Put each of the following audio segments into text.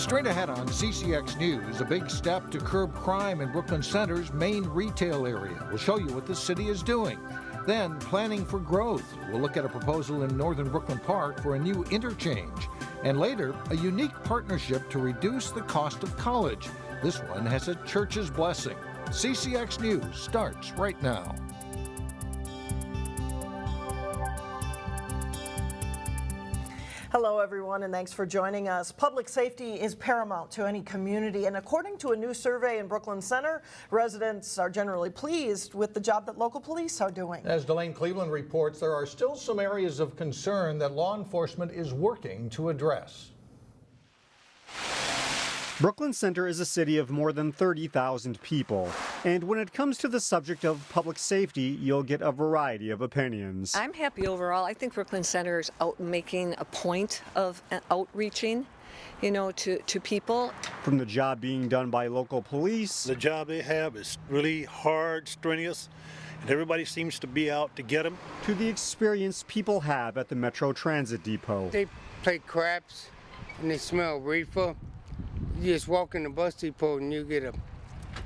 Straight ahead on CCX News, a big step to curb crime in Brooklyn Center's main retail area. We'll show you what the city is doing. Then, planning for growth. We'll look at a proposal in northern Brooklyn Park for a new interchange. And later, a unique partnership to reduce the cost of college. This one has a church's blessing. CCX News starts right now. Hello, everyone, and thanks for joining us. Public safety is paramount to any community, and according to a new survey in Brooklyn Center, residents are generally pleased with the job that local police are doing. As Delane Cleveland reports, there are still some areas of concern that law enforcement is working to address. Brooklyn Center is a city of more than 30,000 people, and when it comes to the subject of public safety, you'll get a variety of opinions. I'm happy overall. I think Brooklyn Center is out making a point of outreaching, to people. From the job being done by local police. The job they have is really hard, strenuous, and everybody seems to be out to get them. To the experience people have at the Metro Transit Depot. They play craps and they smell reefer. You just walk in the bus depot and you get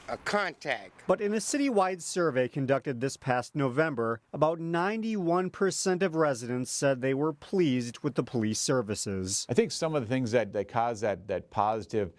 a contact. But in a citywide survey conducted this past November, about 91% of residents said they were pleased with the police services. I think some of the things that cause that positive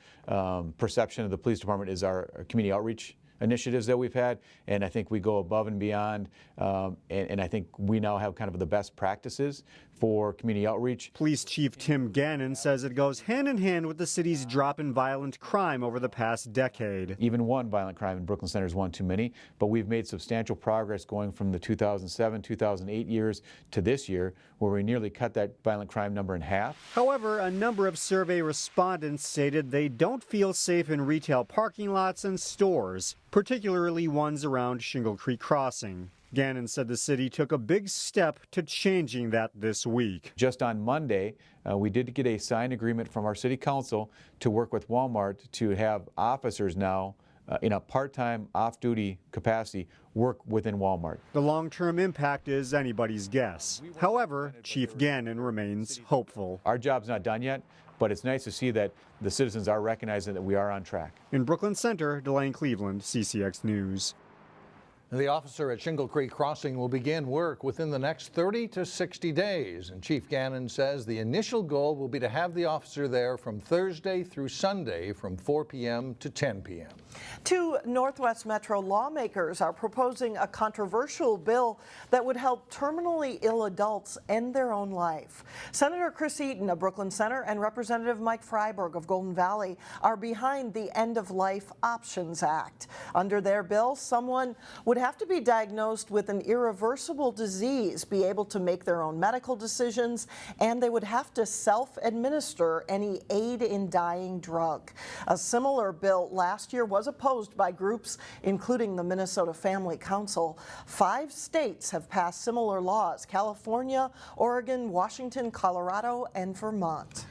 perception of the police department is our community outreach initiatives that we've had, and I think we go above and beyond, and I think we now have kind of the best practices for community outreach. Police Chief Tim Gannon says it goes hand in hand with the city's drop in violent crime over the past decade. Even one violent crime in Brooklyn Center is one too many, but we've made substantial progress going from the 2007, 2008 years to this year, where we nearly cut that violent crime number in half. However, a number of survey respondents stated they don't feel safe in retail parking lots and stores, particularly ones around Shingle Creek Crossing. Gannon said the city took a big step to changing that this week. Just on Monday, we did get a signed agreement from our city council to work with Walmart to have officers now in a part-time, off-duty capacity work within Walmart. The long-term impact is anybody's guess. However, Chief Gannon remains hopeful. Our job's not done yet, but it's nice to see that the citizens are recognizing that we are on track. In Brooklyn Center, Delane Cleveland, CCX News. The officer at Shingle Creek Crossing will begin work within the next 30 to 60 days. And Chief Gannon says the initial goal will be to have the officer there from Thursday through Sunday from 4 p.m. to 10 p.m. Two Northwest Metro lawmakers are proposing a controversial bill that would help terminally ill adults end their own life. Senator Chris Eaton of Brooklyn Center and Representative Mike Freiberg of Golden Valley are behind the End of Life Options Act. Under their bill, someone would have to be diagnosed with an irreversible disease, be able to make their own medical decisions, and they would have to self-administer any aid in dying drug. A similar bill last year was opposed by groups including the Minnesota Family Council. 5 states have passed similar laws: California, Oregon, Washington, Colorado, and Vermont.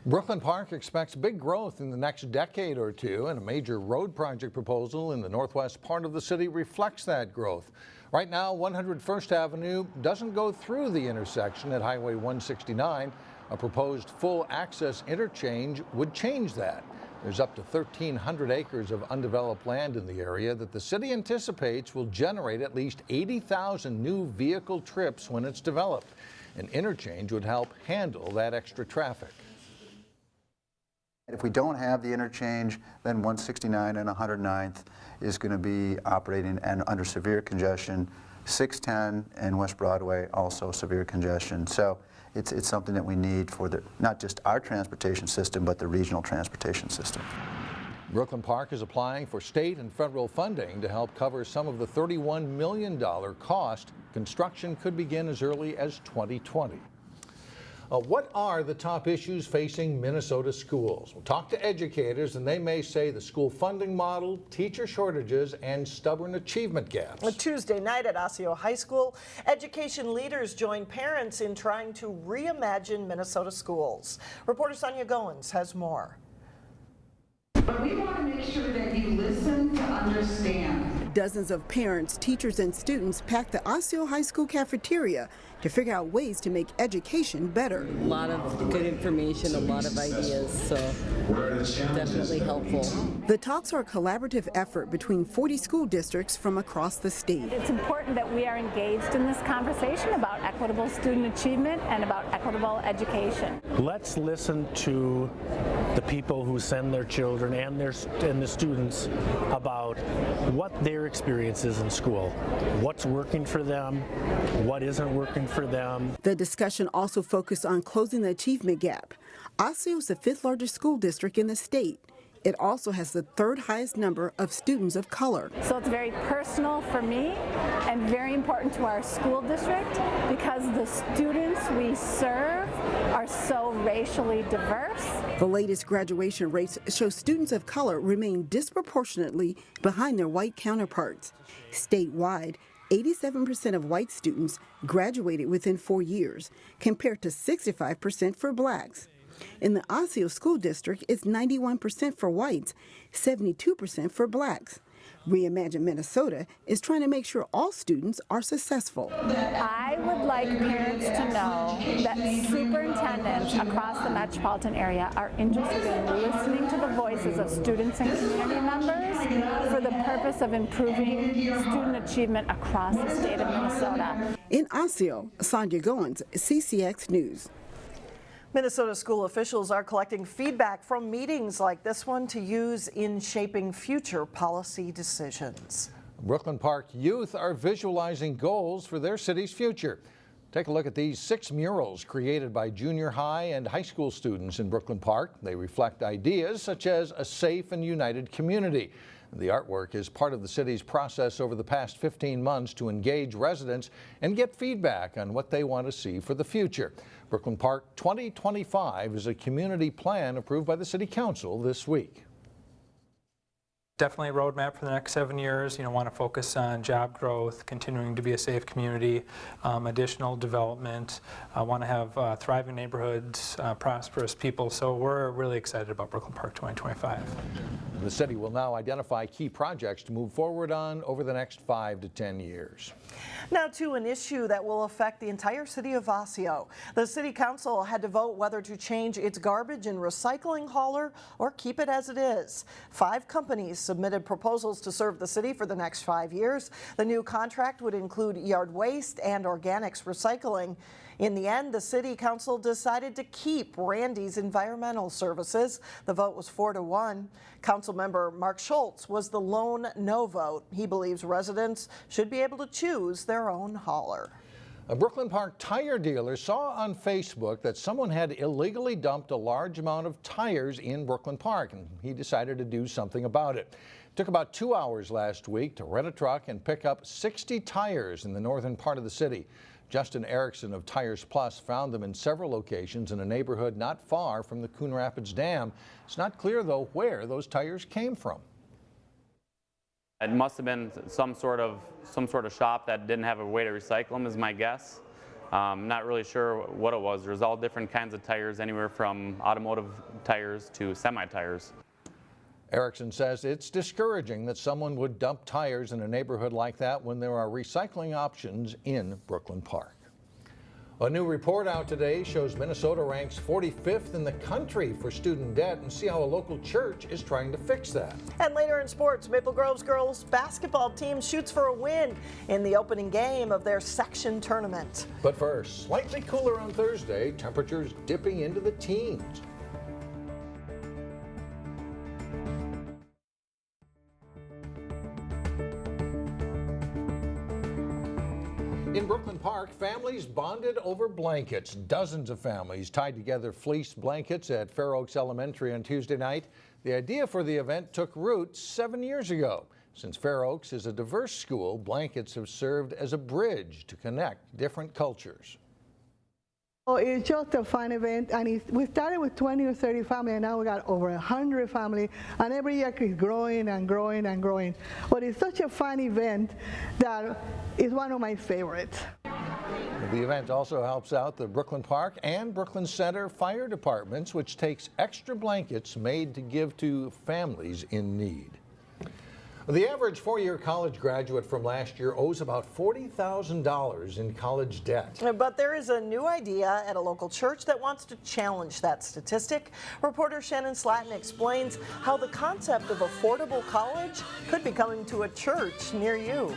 Brooklyn Park expects big growth in the next decade or two, and a major road project proposal in the northwest part of the city reflects that growth. Right now, 101st Avenue doesn't go through the intersection at Highway 169. A proposed full-access interchange would change that. There's up to 1,300 acres of undeveloped land in the area that the city anticipates will generate at least 80,000 new vehicle trips when it's developed. An interchange would help handle that extra traffic. If we don't have the interchange, then 169 and 109th is going to be operating and under severe congestion. 610 and West Broadway also severe congestion. So it's something that we need for not just our transportation system, but the regional transportation system. Brooklyn Park is applying for state and federal funding to help cover some of the $31 million cost. Construction could begin as early as 2020. What are the top issues facing Minnesota schools? We'll talk to educators, and they may say the school funding model, teacher shortages, and stubborn achievement gaps. Tuesday night at Osseo High School, education leaders join parents in trying to reimagine Minnesota schools. Reporter Sonia Goins has more. But we want to make sure that you listen to understand. Dozens of parents, teachers, and students packed the Osseo High School cafeteria to figure out ways to make education better. A lot of good information, a lot of ideas, so definitely helpful. The talks are a collaborative effort between 40 school districts from across the state. It's important that we are engaged in this conversation about equitable student achievement and about equitable education. Let's listen to the people who send their children and the students about what their experience is in school, what's working for them, what isn't working for them. The discussion also focused on closing the achievement gap. Osseo is the 5th largest school district in the state. It also has the 3rd highest number of students of color. So it's very personal for me and very important to our school district because the students we serve are so racially diverse. The latest graduation rates show students of color remain disproportionately behind their white counterparts. Statewide, 87% of white students graduated within 4 years, compared to 65% for blacks. In the Osseo School District, it's 91% for whites, 72% for blacks. Reimagine Minnesota is trying to make sure all students are successful. I would like parents to know that superintendents across the metropolitan area are interested in listening to the voices of students and community members for the purpose of improving student achievement across the state of Minnesota. In Osseo, Sonia Goins, CCX News. Minnesota school officials are collecting feedback from meetings like this one to use in shaping future policy decisions. Brooklyn Park youth are visualizing goals for their city's future. Take a look at these 6 murals created by junior high and high school students in Brooklyn Park. They reflect ideas such as a safe and united community. The artwork is part of the city's process over the past 15 months to engage residents and get feedback on what they want to see for the future. Brooklyn Park 2025 is a community plan approved by the City Council this week. Definitely a roadmap for the next 7 years. Want to focus on job growth, continuing to be a safe community, additional development. Want to have thriving neighborhoods, prosperous people. So we're really excited about Brooklyn Park 2025. The city will now identify key projects to move forward on over the next 5 to 10 years. Now to an issue that will affect the entire city of Osseo. The City Council had to vote whether to change its garbage and recycling hauler or keep it as it is. 5 companies submitted proposals to serve the city for the next 5 years. The new contract would include yard waste and organics recycling. In the end, the City Council decided to keep Randy's Environmental Services. The vote was 4-1. Councilmember Mark Schultz was the lone no vote. He believes residents should be able to choose their own hauler. A Brooklyn Park tire dealer saw on Facebook that someone had illegally dumped a large amount of tires in Brooklyn Park, and he decided to do something about it. It took about 2 hours last week to rent a truck and pick up 60 tires in the northern part of the city. Justin Erickson of Tires Plus found them in several locations in a neighborhood not far from the Coon Rapids Dam. It's not clear, though, where those tires came from. It must have been some sort of shop that didn't have a way to recycle them, is my guess. Not really sure what it was. There's all different kinds of tires, anywhere from automotive tires to semi-tires. Erickson says it's discouraging that someone would dump tires in a neighborhood like that when there are recycling options in Brooklyn Park. A new report out today shows Minnesota ranks 45th in the country for student debt, and see how a local church is trying to fix that. And later in sports, Maple Grove's girls basketball team shoots for a win in the opening game of their section tournament. But first, slightly cooler on Thursday, temperatures dipping into the teens. In Brooklyn Park, families bonded over blankets. Dozens of families tied together fleece blankets at Fair Oaks Elementary on Tuesday night. The idea for the event took root 7 years ago. Since Fair Oaks is a diverse school, blankets have served as a bridge to connect different cultures. Oh, it's just a fun event, and we started with 20 or 30 families, and now we got over 100 families, and every year it's growing and growing and growing. But it's such a fun event that is one of my favorites. The event also helps out the Brooklyn Park and Brooklyn Center fire departments, which takes extra blankets made to give to families in need. The average four-year college graduate from last year owes about $40,000 in college debt. But there is a new idea at a local church that wants to challenge that statistic. Reporter Shannon Slatton explains how the concept of affordable college could be coming to a church near you.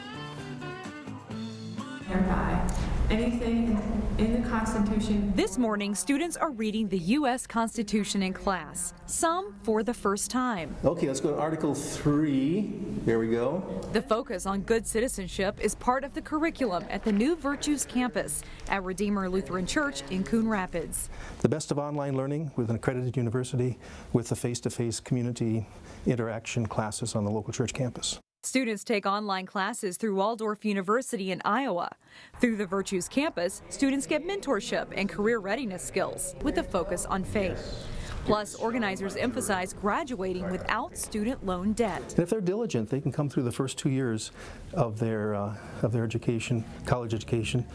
Anything in the Constitution. This morning, students are reading the U.S. Constitution in class, some for the first time. Okay, let's go to Article 3. There we go. The focus on good citizenship is part of the curriculum at the new Virtues campus at Redeemer Lutheran Church in Coon Rapids. The best of online learning with an accredited university with the face-to-face community interaction classes on the local church campus. Students take online classes through Waldorf University in Iowa. Through the Virtues campus, students get mentorship and career readiness skills with a focus on faith. Plus, organizers emphasize graduating without student loan debt. And if they're diligent, they can come through the first 2 years of their education, college education,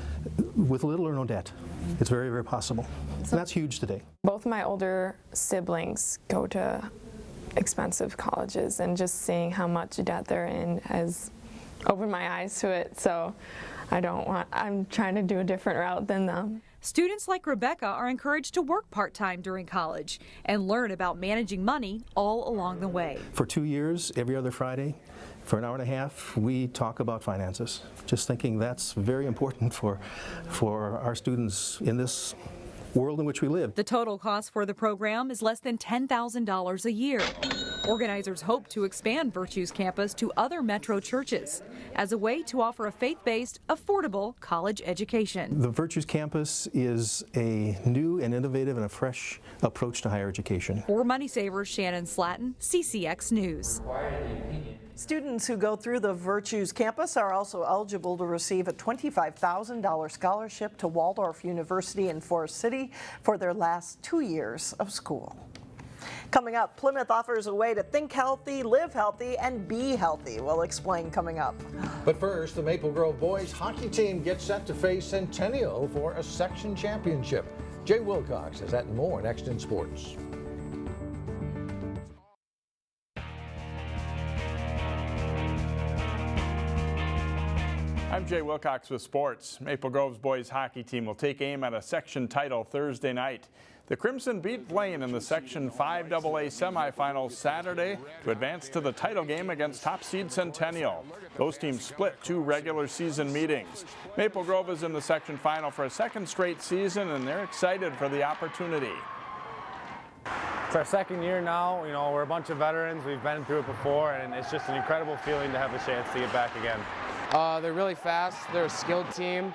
with little or no debt. It's very, very possible. And that's huge today. Both my older siblings go to expensive colleges, and just seeing how much debt they're in has opened my eyes to it. So I'm trying to do a different route than them. Students like Rebecca are encouraged to work part-time during college and learn about managing money all along the way. For 2 years, every other Friday, for an hour and a half, we talk about finances. Just thinking that's very important for our students in this world in which we live. The total cost for the program is less than $10,000 a year. Organizers hope to expand Virtues campus to other metro churches as a way to offer a faith-based, affordable college education. The Virtues campus is a new and innovative and a fresh approach to higher education. For Money Savers, Shannon Slatton, CCX News. Students who go through the Virtues campus are also eligible to receive a $25,000 scholarship to Waldorf University in Forest City for their last 2 years of school. Coming up, Plymouth offers a way to think healthy, live healthy, and be healthy. We'll explain coming up. But first, the Maple Grove boys hockey team gets set to face Centennial for a section championship. Jay Wilcox has that and more next in sports. I'm Jay Wilcox with sports. Maple Grove's boys hockey team will take aim at a section title Thursday night. The Crimson beat Blaine in the Section 5AA semifinals Saturday to advance to the title game against top seed Centennial. Those teams split 2 regular season meetings. Maple Grove is in the section final for a second straight season, and they're excited for the opportunity. It's our second year now. You know, we're a bunch of veterans. We've been through it before, and it's just an incredible feeling to have a chance to get back again. They're really fast. They're a skilled team.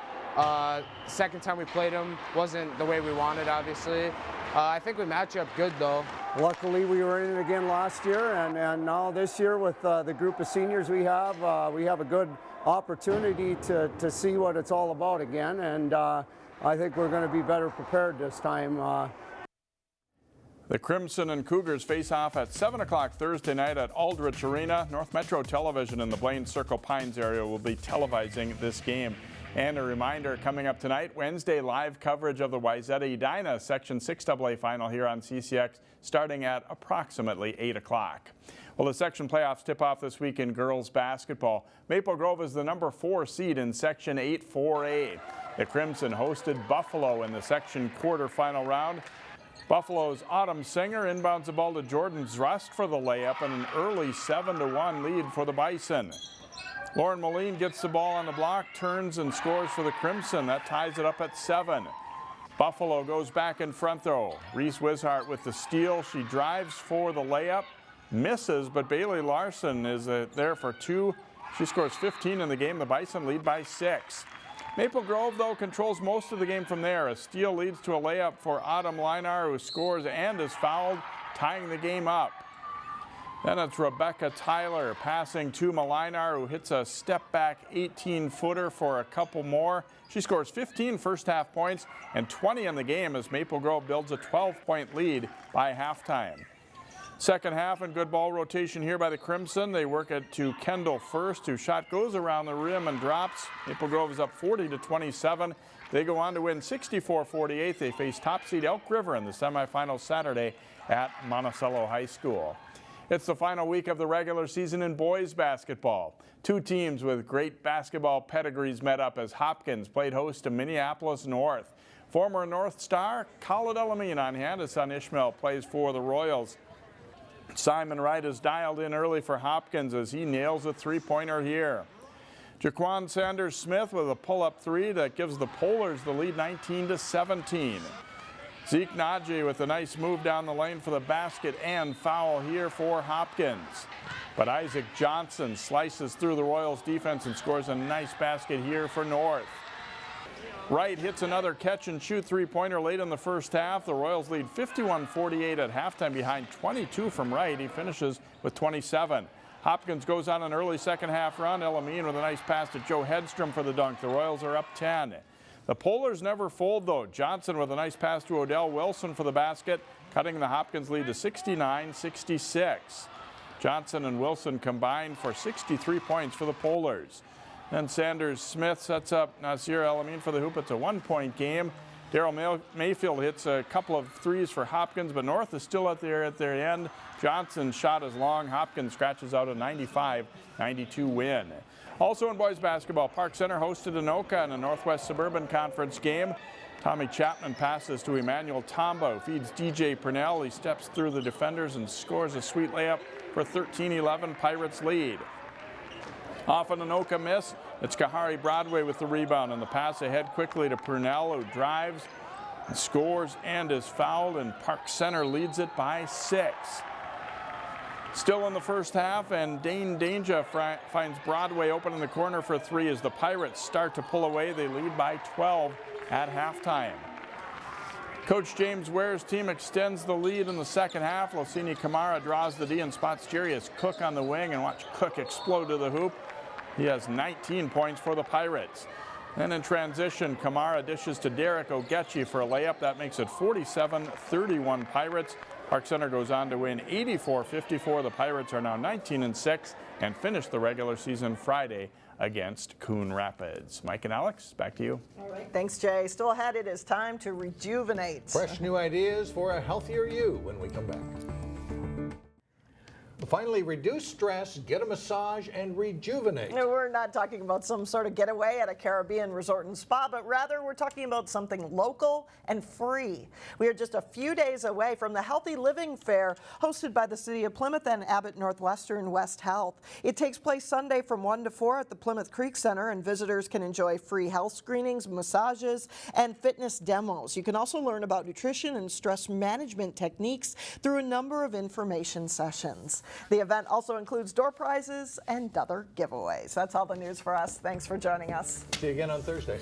Second time we played them wasn't the way we wanted, obviously. I think we match up good, though. Luckily, we were in it again last year, and now this year with the group of seniors we have a good opportunity to see what it's all about again, and I think we're going to be better prepared this time. The Crimson and Cougars face off at 7 o'clock Thursday night at Aldrich Arena. North Metro Television in the Blaine Circle Pines area will be televising this game. And a reminder, coming up tonight, Wednesday, live coverage of the Wayzata Edina Section 6AA final here on CCX, starting at approximately 8 o'clock. Well, the section playoffs tip off this week in girls basketball. Maple Grove is the number 4 seed in Section 8-4A. The Crimson hosted Buffalo in the section quarterfinal round. Buffalo's Autumn Singer inbounds the ball to Jordan Zrust for the layup and an early 7-1 lead for the Bison. Lauren Moline gets the ball on the block, turns and scores for the Crimson. That ties it up at 7. Buffalo goes back in front though. Reese Wishart with the steal. She drives for the layup, misses, but Bailey Larson is there for 2. She scores 15 in the game. The Bison lead by 6. Maple Grove, though, controls most of the game from there. A steal leads to a layup for Autumn Linar, who scores and is fouled, tying the game up. Then it's Rebecca Tyler passing to Malinar, who hits a step-back 18-footer for a couple more. She scores 15 first-half points and 20 in the game as Maple Grove builds a 12-point lead by halftime. Second half and good ball rotation here by the Crimson. They work it to Kendall first, whose shot goes around the rim and drops. Maple Grove is up 40-27. They go on to win 64-48. They face top seed Elk River in the semifinals Saturday at Monticello High School. It's the final week of the regular season in boys basketball. Two teams with great basketball pedigrees met up as Hopkins played host to Minneapolis North. Former North star Khalid El-Amin on hand as son Ishmael plays for the Royals. Simon Wright is dialed in early for Hopkins as he nails a three-pointer here. Jaquan Sanders-Smith with a pull-up three that gives the Polars the lead 19-17. Zeke Najee with a nice move down the lane for the basket and foul here for Hopkins. But Isaac Johnson slices through the Royals defense and scores a nice basket here for North. Wright hits another catch-and-shoot three-pointer late in the first half. The Royals lead 51-48 at halftime behind 22 from Wright. He finishes with 27. Hopkins goes on an early second-half run. El-Amin with a nice pass to Joe Hedstrom for the dunk. The Royals are up 10. The Polars never fold, though. Johnson with a nice pass to Odell Wilson for the basket, cutting the Hopkins lead to 69-66. Johnson and Wilson combined for 63 points for the Polars. Then Sanders-Smith sets up Nasir El-Amin for the hoop. It's a one-point game. Daryl Mayfield hits a couple of threes for Hopkins, but North is still at their end. Johnson's shot is long. Hopkins scratches out a 95-92 win. Also in boys basketball, Park Center hosted Anoka in a Northwest Suburban Conference game. Tommy Chapman passes to Emmanuel Tamba, who feeds DJ Purnell. He steps through the defenders and scores a sweet layup for 13-11 Pirates lead. Off an Anoka miss, it's Kahari Broadway with the rebound, and the pass ahead quickly to Purnell, who drives, and scores, and is fouled, and Park Center leads it by 6. Still in the first half, and Dane Danja finds Broadway open in the corner for three as the Pirates start to pull away. They lead by 12 at halftime. Coach James Ware's team extends the lead in the second half. Losini Kamara draws the D and spots Jarius Cook on the wing, and watch Cook explode to the hoop. He has 19 points for the Pirates. Then in transition, Kamara dishes to Derek Ogechi for a layup. That makes it 47-31 Pirates. Park Center goes on to win 84-54. The Pirates are now 19-6 and finish the regular season Friday against Coon Rapids. Mike and Alex, back to you. All right, thanks, Jay. Still ahead, it is time to rejuvenate. Fresh new ideas for a healthier you when we come back. Finally, reduce stress, get a massage, and rejuvenate. No, we're not talking about some sort of getaway at a Caribbean resort and spa, but rather we're talking about something local and free. We are just a few days away from the Healthy Living Fair hosted by the City of Plymouth and Abbott Northwestern West Health. It takes place Sunday from 1 to 4 at the Plymouth Creek Center, and visitors can enjoy free health screenings, massages, and fitness demos. You can also learn about nutrition and stress management techniques through a number of information sessions. The event also includes door prizes and other giveaways. That's all the news for us. Thanks for joining us. See you again on Thursday.